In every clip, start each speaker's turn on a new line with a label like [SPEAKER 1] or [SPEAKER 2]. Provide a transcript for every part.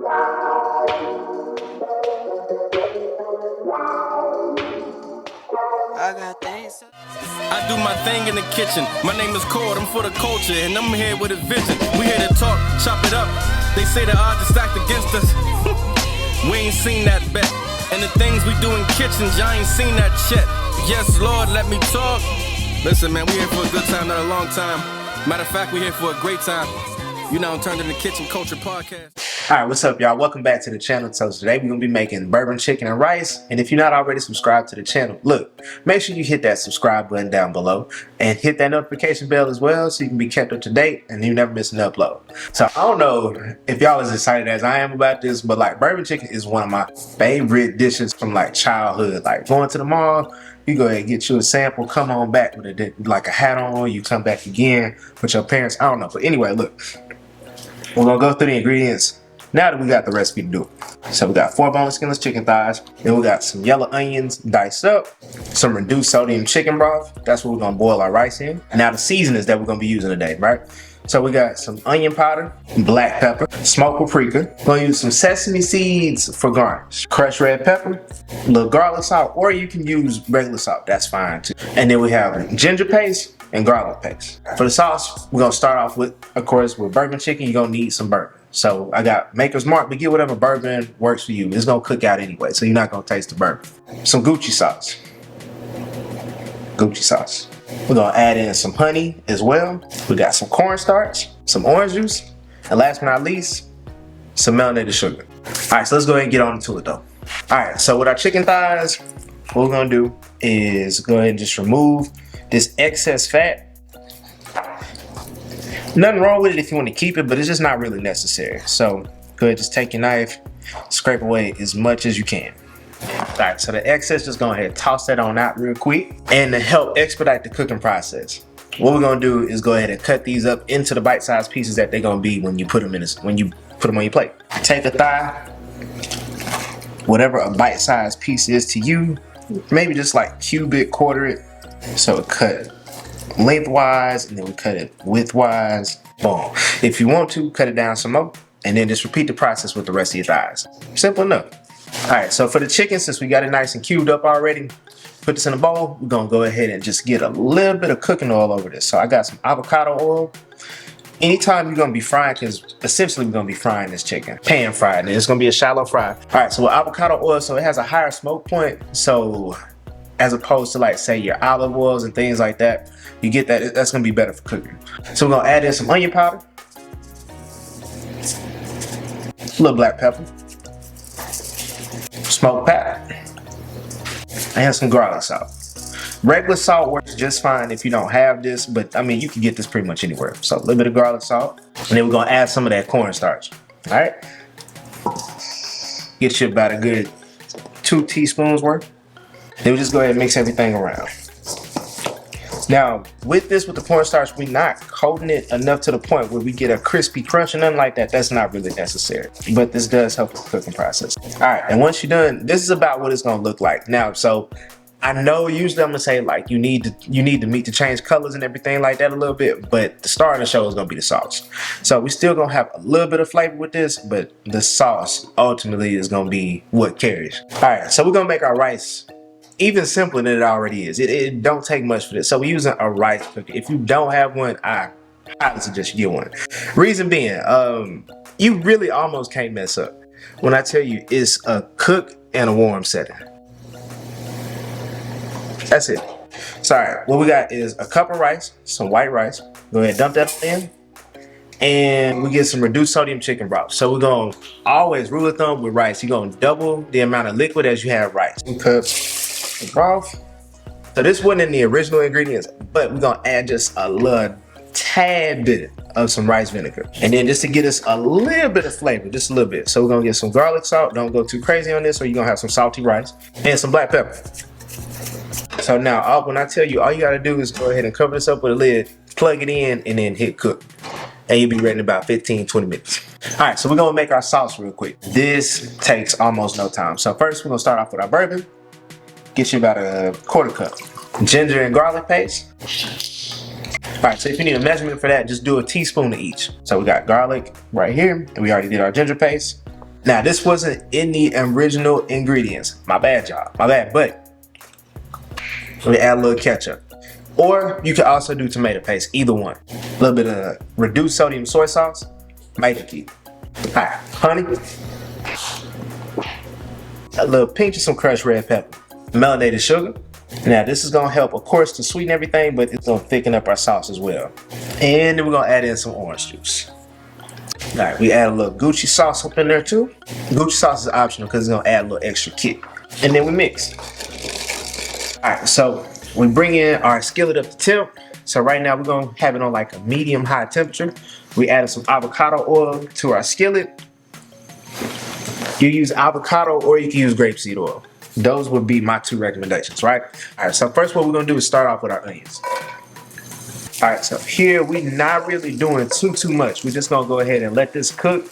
[SPEAKER 1] I do my thing in the kitchen. My name is Cord, I'm for the culture, and I'm here with a vision. We here to talk, chop it up. They say the odds are stacked against us. We ain't seen that bet. And the things we do in kitchens, y'all ain't seen that shit. Yes, Lord, let me talk. Listen, man, we here for a good time, not a long time. Matter of fact, we here for a great time. You know, turned into Kitchen Culture Podcast.
[SPEAKER 2] Alright, what's up, y'all? Welcome back to the channel. So today we're going to be making bourbon chicken and rice. And if you're not already subscribed to the channel, look, make sure you hit that subscribe button down below and hit that notification bell as well so you can be kept up to date and you never miss an upload. So I don't know if y'all as excited as I am about this, but like bourbon chicken is one of my favorite dishes from like childhood. Like going to the mall, you go ahead and get you a sample, come on back with like a hat on, you come back again with your parents. I don't know. But anyway, look, we're going to go through the ingredients now that we got the recipe to do it. So we got 4 boneless skinless chicken thighs. Then we got some yellow onions diced up, some reduced sodium chicken broth. That's what we're gonna boil our rice in. Now the seasonings that we're gonna be using today, right? So we got some onion powder, black pepper, smoked paprika. We're gonna use some sesame seeds for garnish, crushed red pepper, a little garlic salt, or you can use regular salt, that's fine too. And then we have ginger paste and garlic paste. For the sauce, we're gonna start off with, of course, with bourbon chicken. You're gonna need some bourbon. So I got Maker's Mark, but get whatever bourbon works for you. It's gonna cook out anyway, so you're not gonna taste the bourbon. Some Gucci sauce. Gucci sauce. We're gonna add in some honey as well. We got some cornstarch, some orange juice, and last but not least, some melanated sugar. All right, so let's go ahead and get on to it though. All right, so with our chicken thighs, what we're gonna do is go ahead and just remove this excess fat. Nothing wrong with it if you want to keep it, but it's just not really necessary. So go ahead, just take your knife, scrape away as much as you can. All right, so the excess, just go ahead, toss that on out real quick. And to help expedite the cooking process, what we're gonna do is go ahead and cut these up into the bite-sized pieces that they're gonna be when you put them on your plate. Take a thigh, whatever a bite-sized piece is to you, maybe just like cubic, quarter it, so it cut lengthwise, and then we cut it widthwise. Boom. If you want to, cut it down some more, and then just repeat the process with the rest of your thighs. Simple enough. All right, so for the chicken, since we got it nice and cubed up already, put this in a bowl. We're gonna go ahead and just get a little bit of cooking oil over this. So I got some avocado oil. Anytime you're gonna be frying, because essentially we're gonna be frying this chicken, pan fried, and it's gonna be a shallow fry. All right, so with avocado oil, so it has a higher smoke point, so as opposed to like say your olive oils and things like that, you get that, that's gonna be better for cooking. So we're gonna add in some onion powder, a little black pepper, smoked pepper, and some garlic salt. Regular salt works just fine if you don't have this, but I mean, you can get this pretty much anywhere. So a little bit of garlic salt, and then we're gonna add some of that cornstarch. All right, get you about a good 2 teaspoons worth. Then we just go ahead and mix everything around. Now, with the cornstarch, we're not coating it enough to the point where we get a crispy crunch or nothing like that. That's not really necessary, but this does help with the cooking process. All right, and once you're done, this is about what it's gonna look like. Now, so I know usually I'm gonna say like you need the meat to change colors and everything like that a little bit, but the star of the show is gonna be the sauce. So we still gonna have a little bit of flavor with this, but the sauce ultimately is gonna be what carries. All right, so we're gonna make our rice even simpler than it already is. It don't take much for this. So we're using a rice cooker. If you don't have one, I highly suggest you get one. Reason being, you really almost can't mess up when I tell you it's a cook and a warm setting. That's it. Sorry, what we got is a cup of rice, some white rice. Go ahead and dump that in. And we get some reduced sodium chicken broth. So we're gonna always, rule of thumb with rice, you're gonna double the amount of liquid as you have rice. 2 cups of broth. So this wasn't in the original ingredients, but we're gonna add just a little tad bit of some rice vinegar. And then just to get us a little bit of flavor, just a little bit. So we're gonna get some garlic salt. Don't go too crazy on this or you're gonna have some salty rice. And some black pepper. So now, when I tell you, all you gotta do is go ahead and cover this up with a lid, plug it in, and then hit cook. And you'll be ready in about 15-20 minutes. All right, so we're gonna make our sauce real quick. This takes almost no time. So first, we're gonna start off with our bourbon. Get you about a 1/4 cup. Ginger and garlic paste. All right, so if you need a measurement for that, just do a teaspoon of each. So we got garlic right here, and we already did our ginger paste. Now, this wasn't in the original ingredients. My bad, y'all. My bad, but we add a little ketchup. Or you could also do tomato paste, either one. A little bit of reduced sodium soy sauce, major key. Alright, honey. A little pinch of some crushed red pepper. Melanated sugar. Now this is gonna help, of course, to sweeten everything, but it's gonna thicken up our sauce as well. And then we're gonna add in some orange juice. Alright, we add a little Gucci sauce up in there too. Gucci sauce is optional because it's gonna add a little extra kick. And then we mix. Alright, so we bring in our skillet up to temp. So right now we're gonna have it on like a medium high temperature. We added some avocado oil to our skillet. You use avocado or you can use grapeseed oil. Those would be my two recommendations, right? All right, so first what we're gonna do is start off with our onions. All right, so here we're not really doing too much. We're just gonna go ahead and let this cook,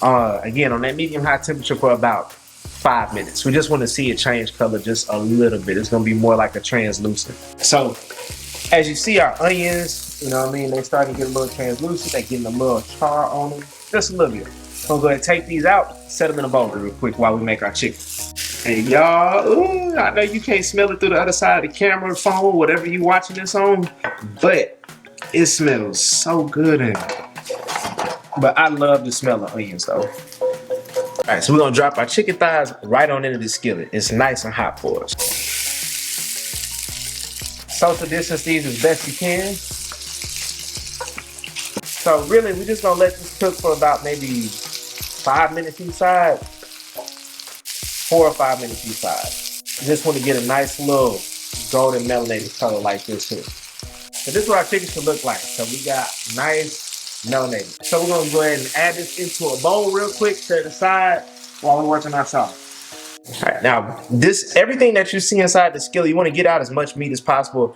[SPEAKER 2] again, on that medium high temperature for about 5 minutes. We just wanna see it change color just a little bit. It's gonna be more like a translucent. So, as you see our onions, you know what I mean? They're starting to get a little translucent. They're getting a little char on them, just a little bit. I'm gonna go ahead and take these out, set them in a bowl real quick while we make our chicken. And y'all, I know you can't smell it through the other side of the camera, phone, whatever you watching this on, but it smells so good in it. But I love the smell of onions though. All right, so we're gonna drop our chicken thighs right on into the skillet. It's nice and hot for us. Social distance these as best you can. So really, we're just gonna let this cook for about maybe 5 minutes each side. 4 or 5 minutes each side. Just want to get a nice little golden melanated color like this here. So this is what our chicken should look like. So we got nice melanated. So we're gonna go ahead and add this into a bowl real quick, set it aside while we're working our sauce. All right, now everything that you see inside the skillet, you want to get out as much meat as possible.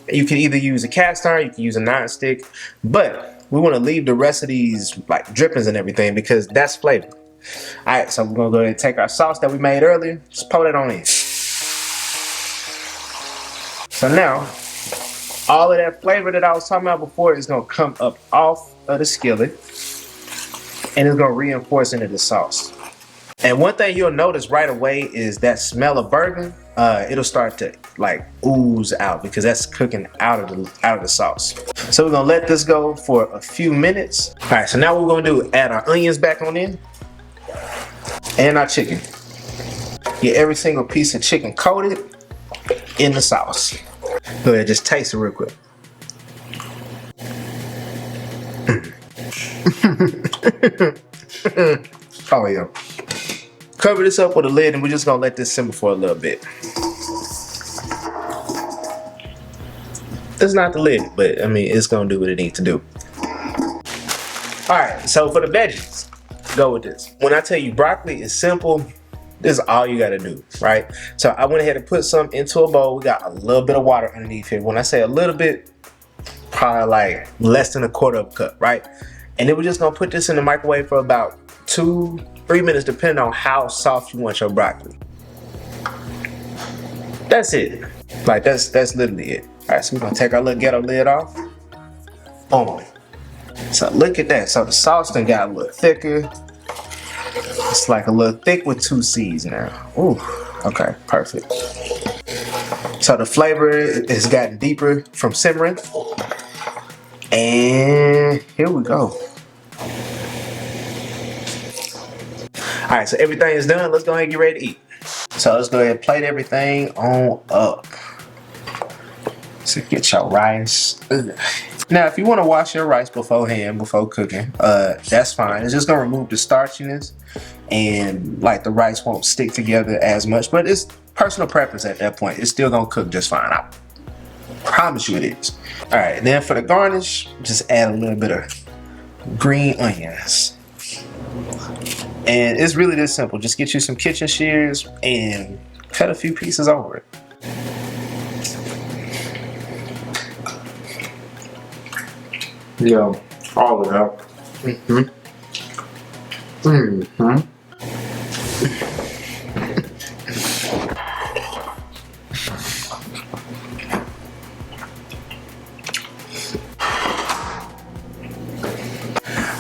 [SPEAKER 2] You can either use a cast iron, you can use a non-stick, but we want to leave the rest of these like drippings and everything because that's flavor. All right, so we're gonna go ahead and take our sauce that we made earlier, just pour it on in. So now, all of that flavor that I was talking about before is gonna come up off of the skillet and it's gonna reinforce into the sauce. And one thing you'll notice right away is that smell of bourbon, it'll start to like ooze out because that's cooking out of the sauce. So we're gonna let this go for a few minutes. All right, so now what we're gonna do is add our onions back on in. And our chicken. Get every single piece of chicken coated in the sauce. Go ahead, just taste it real quick. Oh yeah. Cover this up with a lid and we're just gonna let this simmer for a little bit. It's not the lid, but I mean it's gonna do what it needs to do. Alright, so for the veggies, go with this. When I tell you broccoli is simple, this is all you gotta do, right? So I went ahead and put some into a bowl. We got a little bit of water underneath here. When I say a little bit, probably like less than 1/4 cup, right? And then we're just gonna put this in the microwave for about 2-3 minutes, depending on how soft you want your broccoli. That's it. Like that's literally it. All right, so we're gonna take our little ghetto lid off. Boom. So look at that. So the sauce done got a little thicker. It's like a little thick with 2 C's now. Ooh, okay, perfect. So the flavor has gotten deeper from simmering. And here we go. All right, so everything is done. Let's go ahead and get ready to eat. So let's go ahead and plate everything on up. So get your rice. Ugh. Now, if you want to wash your rice beforehand, before cooking, that's fine. It's just gonna remove the starchiness and like the rice won't stick together as much, but it's personal preference at that point. It's still gonna cook just fine. I promise you it is. All right, and then for the garnish, just add a little bit of green onions. And it's really this simple. Just get you some kitchen shears and cut a few pieces over it. Yeah, all of that.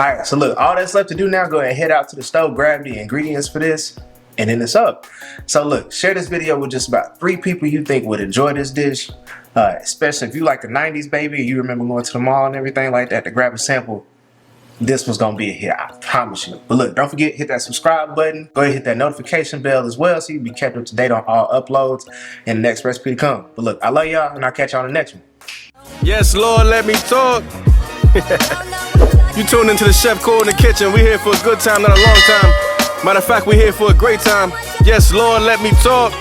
[SPEAKER 2] Alright, so look, all that's left to do now, go ahead and head out to the stove, grab the ingredients for this, and then it's up. So look, share this video with just about 3 people you think would enjoy this dish. Especially if you like the 90s, baby, you remember going to the mall and everything like that to grab a sample. This one's gonna be a hit, I promise you. But look, don't forget, hit that subscribe button. Go ahead and hit that notification bell as well so you can be kept up to date on all uploads and the next recipe to come. But look, I love y'all, and I'll catch y'all on the next one.
[SPEAKER 1] Yes, Lord, let me talk. You tuned into the Chef Core in the kitchen. We here for a good time, not a long time. Matter of fact, we here for a great time. Yes, Lord, let me talk.